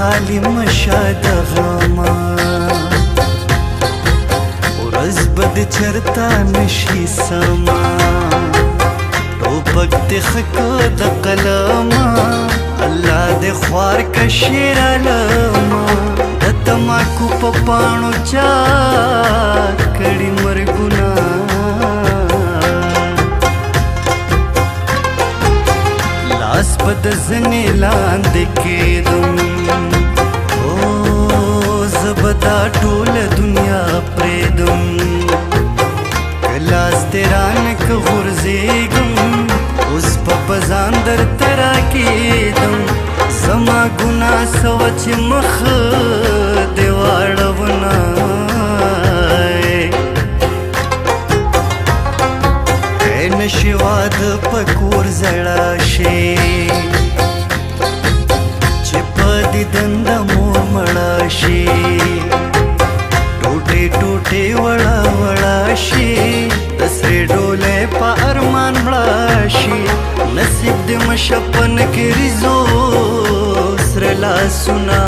خالی مشاد غما ورځ به د چرتا نشي سما ټوپک د خکو د قلما الله د خوار کا شیر علما د تماکو په پاڼو چا کړي مرګونه لاس په د زنې لاندې کېدم زه به دا ټوله دنیا پرېږدم که لاس دې رانه که غورځېږم اوس په ځان درته راکېدم زما ګناه څه وه چې مخ دې واړونه نشي واده په کور زړه شي چې په دیدن د مور مړه شي ټوټې ټوټې وړه وړه شي د سرې ډولۍ په ارمان مړه شي نصیب د مشپن کې رزو سره لاسونه